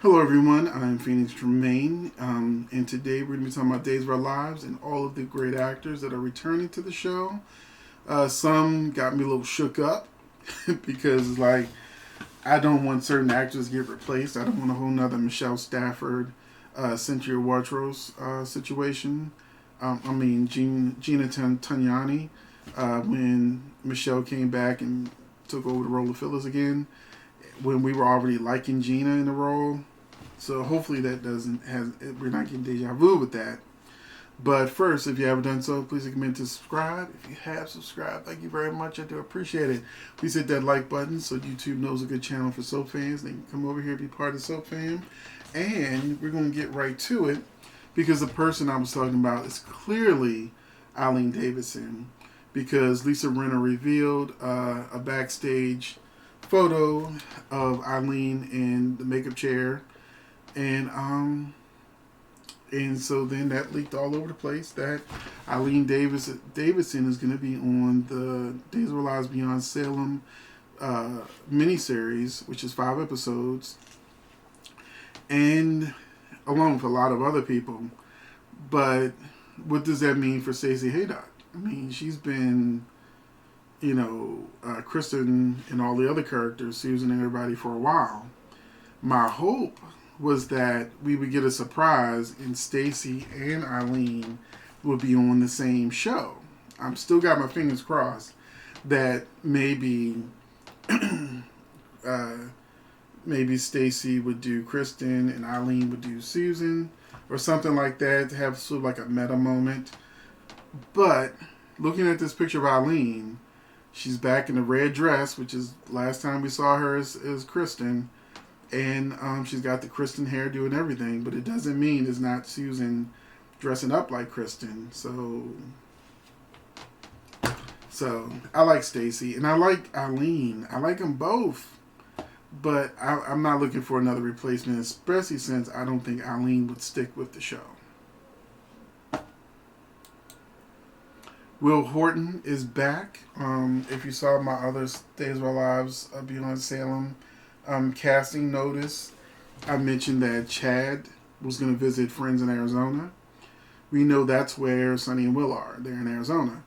Hello, everyone. I'm Phoenix Tremayne, and today we're going to be talking about Days of Our Lives and all of the great actors that are returning to the show. Some got me a little shook up because, like, I don't want certain actors to get replaced. I don't want a whole nother Michelle Stafford, Cynthia Wardrose situation. Gina Tunyani, when Michelle came back and took over the role of Phyllis again, when we were already liking Gina in the role. So hopefully that we're not getting deja vu with that. But first, if you haven't done so, please comment to subscribe. If you have subscribed, thank you very much. I do appreciate it. Please hit that like button so YouTube knows a good channel for soap fans. They can come over here and be part of the soap fam. And we're going to get right to it because the person I was talking about is clearly Eileen Davidson, because Lisa Rinna revealed a backstage photo of Eileen in the makeup chair. And so then that leaked all over the place that Eileen Davidson is going to be on the Days of Our Lives Beyond Salem miniseries, which is 5 episodes, and along with a lot of other people. But what does that mean for Stacey Haydock? I mean, she's been, Kristen and all the other characters, Susan and everybody for a while. My hope was that we would get a surprise and Stacey and Eileen would be on the same show. I'm still got my fingers crossed that maybe maybe Stacey would do Kristen and Eileen would do Susan or something like that, to have sort of like a meta moment. But looking at this picture of Eileen, she's back in the red dress, which is last time we saw her as Kristen. And she's got the Kristen hairdo and everything, but it doesn't mean it's not Susan dressing up like Kristen. So I like Stacey and I like Eileen. I like them both, but I'm not looking for another replacement, especially since I don't think Eileen would stick with the show. Will Horton is back. If you saw my other Days of Our Lives Beyond Salem casting notice, I mentioned that Chad was going to visit friends in Arizona. We know that's where Sonny and Will are. They're in Arizona.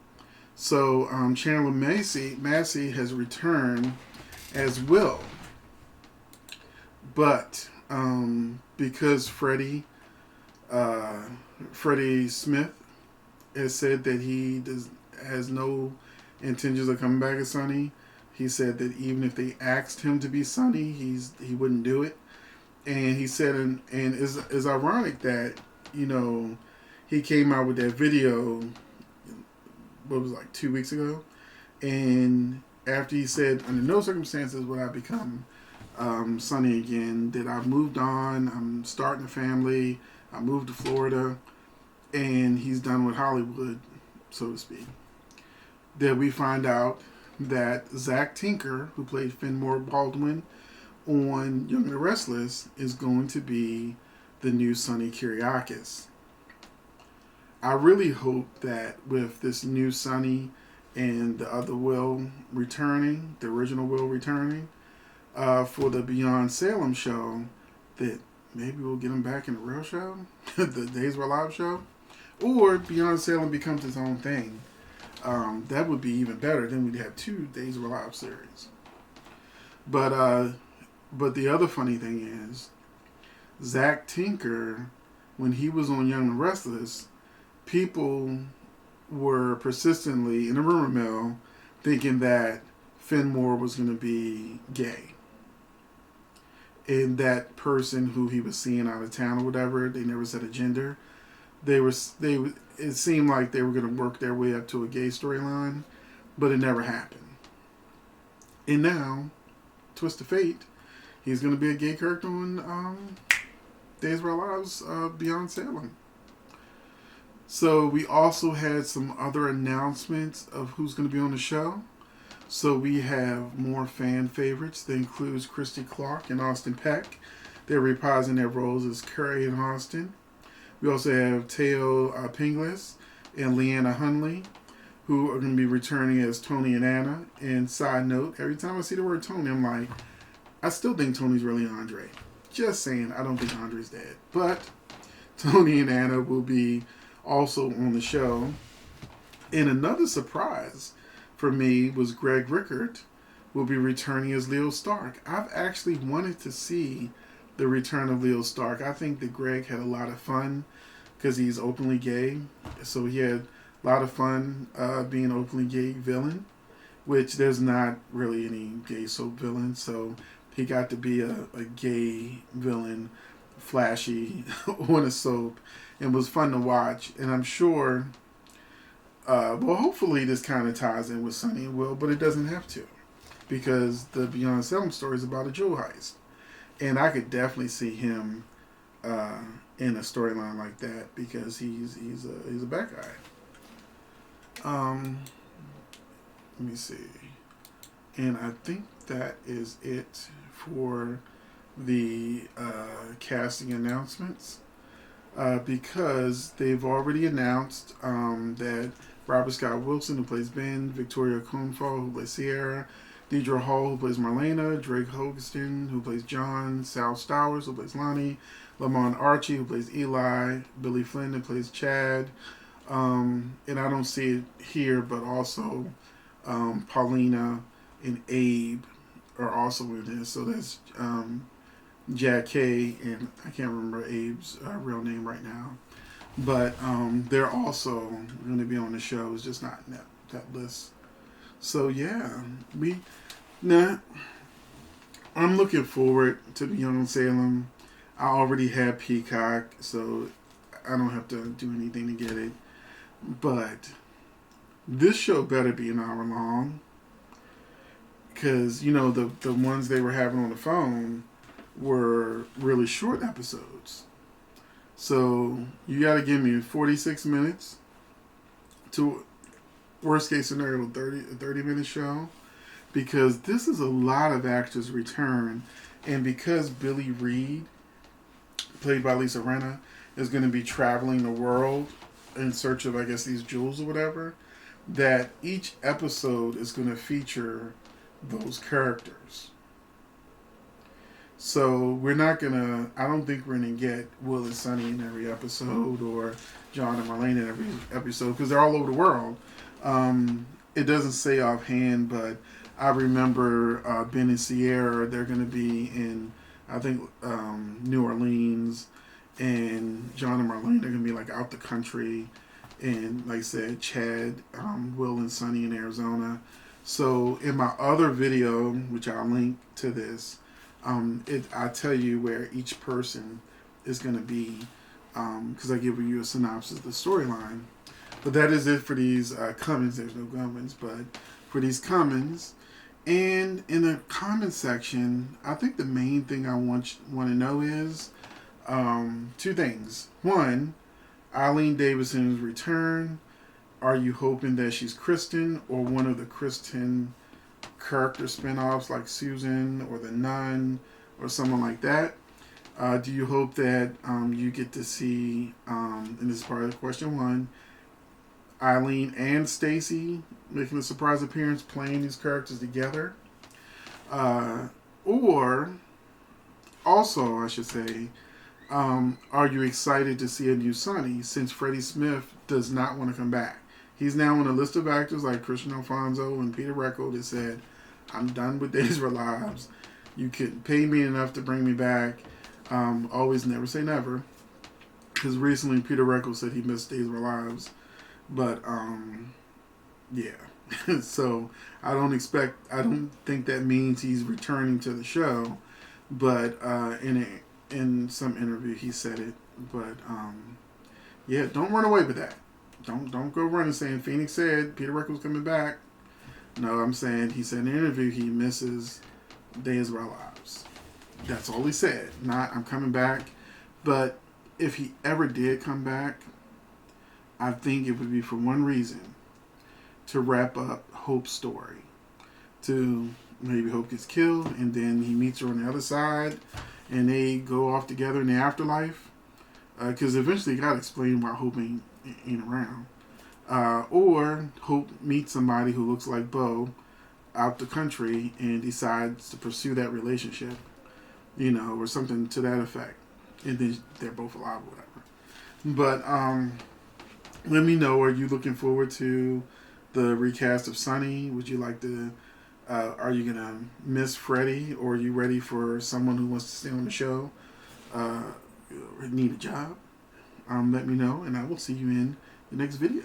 So Chandler Massey has returned as Will. But because Freddie Smith has said that he has no intentions of coming back as Sonny. He said that even if they asked him to be Sonny, he wouldn't do it. And he said, and it's ironic that, he came out with that video, what was it, like 2 weeks ago? And after he said, under no circumstances would I become Sonny again, that I've moved on, I'm starting a family, I moved to Florida, and he's done with Hollywood, so to speak. That we find out that Zach Tinker, who played Fenmore Baldwin on Young and the Restless, is going to be the new Sonny Kiriakis. I really hope that with this new Sonny and the other Will returning, the original Will returning, for the Beyond Salem show, that maybe we'll get him back in the real show, the Days of Our Lives show, or Beyond Salem becomes its own thing. That would be even better. Then we'd have 2 Days of Our Lives series. But the other funny thing is, Zach Tinker, when he was on Young and Restless, people were persistently in the rumor mill thinking that Fenmore was going to be gay. And that person who he was seeing out of town or whatever, they never said a gender. It seemed like they were going to work their way up to a gay storyline, but it never happened. And now, twist of fate, he's going to be a gay character on Days of Our Lives Beyond Salem. So we also had some other announcements of who's going to be on the show. So we have more fan favorites. That includes Christy Clark and Austin Peck. They're reprising their roles as Curry and Austin. We also have Teo Pingles and Leanna Hunley, who are going to be returning as Tony and Anna. And side note, every time I see the word Tony, I'm like, I still think Tony's really Andre. Just saying, I don't think Andre's dead. But Tony and Anna will be also on the show. And another surprise for me was Greg Rickert will be returning as Leo Stark. I've actually wanted to see the return of Leo Stark. I think that Greg had a lot of fun because he's openly gay. So he had a lot of fun being an openly gay villain, which there's not really any gay soap villains. So he got to be a gay villain, flashy, on a soap, and was fun to watch. And I'm sure, well, hopefully this kind of ties in with Sonny and Will, but it doesn't have to, because the Beyond Salem story is about a jewel heist. And I could definitely see him in a storyline like that, because he's a bad guy. Let me see. And I think that is it for the casting announcements, because they've already announced that Robert Scott Wilson, who plays Ben, Victoria Coonfall, who plays Sierra, Deidre Hall, who plays Marlena, Drake Hogeston, who plays John, Sal Stowers, who plays Lonnie, Lamont Archie, who plays Eli, Billy Flynn, who plays Chad, and I don't see it here, but also Paulina and Abe are also in this. So that's Jack K, and I can't remember Abe's real name right now. But they're also going to be on the show. It's just not in that list. So yeah, I'm looking forward to Beyond Salem. I already have Peacock, so I don't have to do anything to get it. But this show better be an hour long, because the ones they were having on the phone were really short episodes. So you got to give me 46 minutes to, worst case scenario, a 30-minute show, because this is a lot of actors return, and because Billy Reed, played by Lisa Rinna, is going to be traveling the world in search of, I guess, these jewels or whatever, that each episode is going to feature those characters. So I don't think we're going to get Will and Sonny in every episode, or John and Marlene in every episode, because they're all over the world. It doesn't say offhand, but I remember Ben and Sierra, they're going to be in, I think, New Orleans, and John and Marlene are going to be like out the country, and like I said, Chad, Will and Sonny in Arizona. So in my other video, which I'll link to this, I tell you where each person is going to be, because I give you a synopsis of the storyline. But that is it for these comments. There's no Gummins, but for these comments. And in the comment section, I think the main thing I want to know is two things. One, Eileen Davidson's return. Are you hoping that she's Kristen, or one of the Kristen character spinoffs like Susan or the Nun or someone like that? Do you hope that you get to see, and this is part of question one, Eileen and Stacy making a surprise appearance playing these characters together? Or, also, I should say, are you excited to see a new Sonny, since Freddie Smith does not want to come back? He's now on a list of actors like Christian Alfonso and Peter Reckle that said, I'm done with Days of Our Lives. You can pay me enough to bring me back. Always never say never. Because recently Peter Reckle said he missed Days of Our Lives. But, yeah. So, I don't think that means he's returning to the show. But, in some interview he said it. But, yeah, don't run away with that. Don't go running saying Phoenix said Peter Reckle's coming back. No, I'm saying he said in an interview he misses Days of Our Lives. That's all he said. Not I'm coming back. But if he ever did come back, I think it would be for one reason: to wrap up Hope's story. To maybe Hope gets killed and then he meets her on the other side and they go off together in the afterlife. Because eventually you gotta explain why Hope ain't around. Or Hope meets somebody who looks like Bo out the country and decides to pursue that relationship. you know, or something to that effect. And then they're both alive or whatever. But let me know, are you looking forward to the recast of Sunny? Would you like to, are you going to miss Freddie, or are you ready for someone who wants to stay on the show, or need a job? Let me know, and I will see you in the next video.